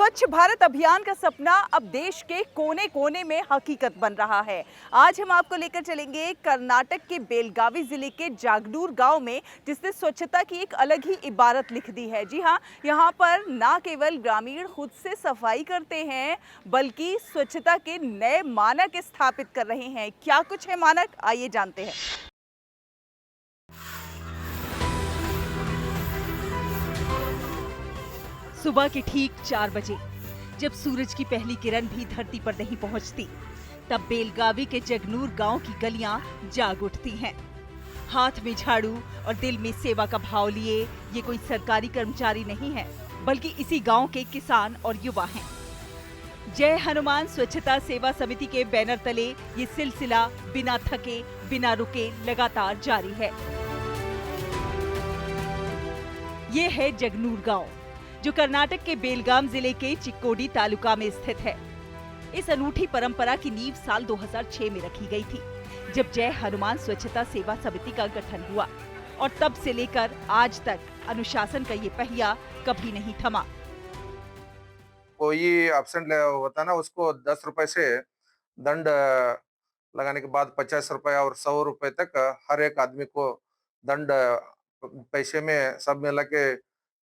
स्वच्छ भारत अभियान का सपना अब देश के कोने कोने में हकीकत बन रहा है। आज हम आपको लेकर चलेंगे कर्नाटक के बेलगावी जिले के जागनूर गांव में, जिसने स्वच्छता की एक अलग ही इबारत लिख दी है। जी हाँ, यहाँ पर ना केवल ग्रामीण खुद से सफाई करते हैं, बल्कि स्वच्छता के नए मानक स्थापित कर रहे हैं। क्या कुछ है मानक, आइए जानते हैं। सुबह के ठीक 4 बजे जब सूरज की पहली किरण भी धरती पर नहीं पहुंचती, तब बेलगावी के जगनूर गांव की गलियां जाग उठती हैं। हाथ में झाड़ू और दिल में सेवा का भाव लिए ये कोई सरकारी कर्मचारी नहीं है, बल्कि इसी गांव के किसान और युवा हैं। जय हनुमान स्वच्छता सेवा समिति के बैनर तले ये सिलसिला बिना थके, बिना रुके लगातार जारी है। ये है जगनूर गांव, जो कर्नाटक के बेलगाम जिले के चिक्कोडी तालुका में स्थित है। इस अनूठी परंपरा की नींव साल 2006 में रखी गई थी, जब जय हनुमान स्वच्छता सेवा समिति का गठन हुआ, और तब से लेकर आज तक अनुशासन का ये पहिया कभी नहीं थमा। कोई एब्सेंट होता ना, उसको 10 रुपए से दंड लगाने के बाद 50 रुपए और 100 रुपए तक हर एक आदमी को दंड पैसे में सब मिला के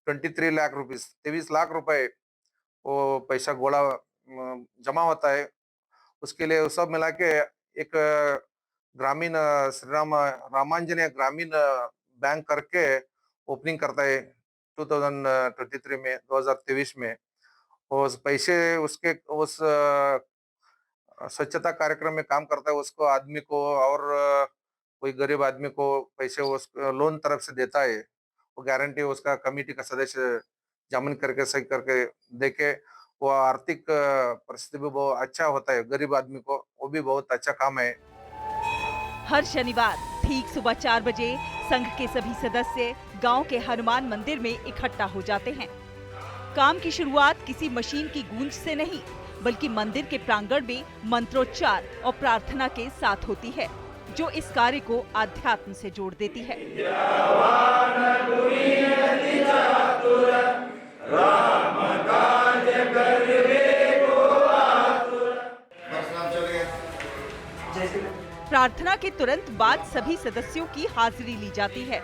23 लाख रुपीज 23 लाख रुपए वो पैसा गोला जमा होता है। उसके लिए वो सब मिला के एक ग्रामीण श्री राम रामांजनेय ग्रामीण बैंक करके ओपनिंग करता है 2023 में। उस पैसे उसके उस स्वच्छता कार्यक्रम में काम करता है उसको आदमी को, और कोई गरीब आदमी को पैसे उस लोन तरफ से देता है। वो गारंटी उसका कमेटी का सदस्य जमीन करके सही करके देके, वो आर्थिक परिस्थिति भी बहुत अच्छा होता है गरीब आदमी को, वो भी बहुत अच्छा काम है। हर शनिवार ठीक सुबह 4 बजे संघ के सभी सदस्य गांव के हनुमान मंदिर में इकट्ठा हो जाते हैं। काम की शुरुआत किसी मशीन की गूंज से नहीं, बल्कि मंदिर के प्रांगण में मंत्रोच्चार और प्रार्थना के साथ होती है, जो इस कार्य को आध्यात्म से जोड़ देती है। प्रार्थना के तुरंत बाद सभी सदस्यों की हाजिरी ली जाती है,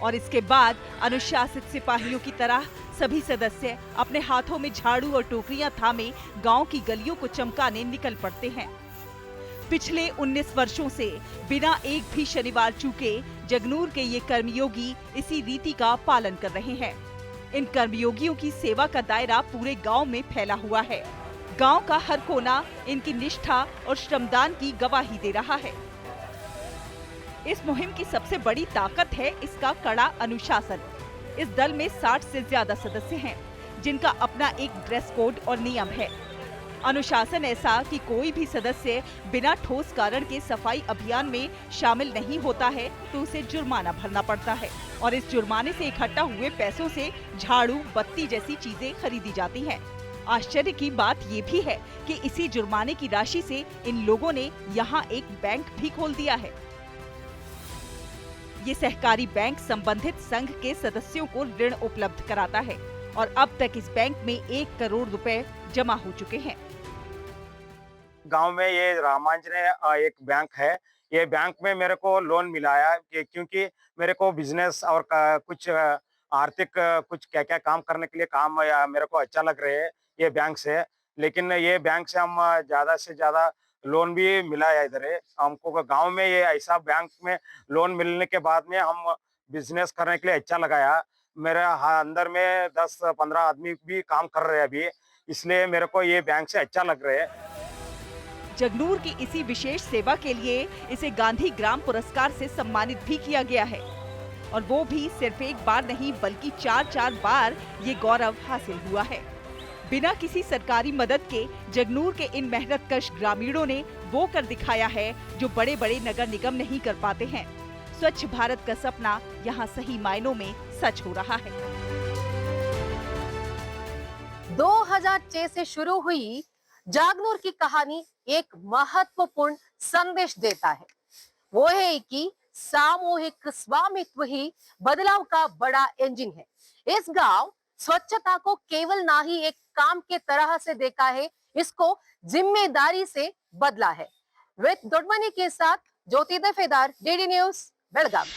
और इसके बाद अनुशासित सिपाहियों की तरह सभी सदस्य अपने हाथों में झाड़ू और टोकरियां थामे गांव की गलियों को चमकाने निकल पड़ते हैं। पिछले 19 वर्षों से बिना एक भी शनिवार चूके जगनूर के ये कर्मयोगी इसी रीति का पालन कर रहे हैं। इन कर्मयोगियों की सेवा का दायरा पूरे गांव में फैला हुआ है। गांव का हर कोना इनकी निष्ठा और श्रमदान की गवाही दे रहा है। इस मुहिम की सबसे बड़ी ताकत है इसका कड़ा अनुशासन। इस दल में 60 से ज्यादा सदस्य हैं, जिनका अपना एक ड्रेस कोड और नियम है। अनुशासन ऐसा कि कोई भी सदस्य बिना ठोस कारण के सफाई अभियान में शामिल नहीं होता है तो उसे जुर्माना भरना पड़ता है, और इस जुर्माने से इकट्ठा हुए पैसों से झाड़ू, बत्ती जैसी चीजें खरीदी जाती हैं। आश्चर्य की बात ये भी है कि इसी जुर्माने की राशि से इन लोगों ने यहाँ एक बैंक भी खोल दिया है। ये सहकारी बैंक संबंधित संघ के सदस्यों को ऋण उपलब्ध कराता है, और अब तक इस बैंक में 1 करोड़ रुपए जमा हो चुके हैं। गांव में ये रामांजनेय एक बैंक है। ये बैंक में मेरे को लोन मिला है क्योंकि मेरे को बिजनेस और कुछ आर्थिक कुछ क्या-क्या काम करने के लिए काम मेरे को अच्छा लग रहे हैं ये बैंक से। लेकिन ये बैंक से हम ज़्यादा से ज़्यादा लोन भी मिला है इधर है। हमको गाँव में ये ऐसा बैंक में लोन मिलने के बाद में हम बिजनेस करने के लिए अच्छा लगाया। मेरे अंदर में 10-15 आदमी भी काम कर रहे हैं अभी, इसलिए मेरे को ये बैंक से अच्छा लग रहा है। जगनूर की इसी विशेष सेवा के लिए इसे गांधी ग्राम पुरस्कार से सम्मानित भी किया गया है, और वो भी सिर्फ एक बार नहीं बल्कि 4-4 बार ये गौरव हासिल हुआ है। बिना किसी सरकारी मदद के जगनूर के इन मेहनतकश ग्रामीणों ने वो कर दिखाया है जो बड़े बड़े नगर निगम नहीं कर पाते हैं। स्वच्छ भारत का सपना यहाँ सही मायनों में सच हो रहा है। 2006 से शुरू हुई जागनूर की कहानी एक महत्वपूर्ण संदेश देता है। वो है कि सामूहिक स्वामित्व ही बदलाव का बड़ा इंजन है। इस गांव स्वच्छता को केवल ना ही एक काम के तरह से देखा है, इसको जिम्मेदारी से बदला है। विद दोडमनी के साथ ज्योति दफेदार, डीडी न्यूज, बेलगाम।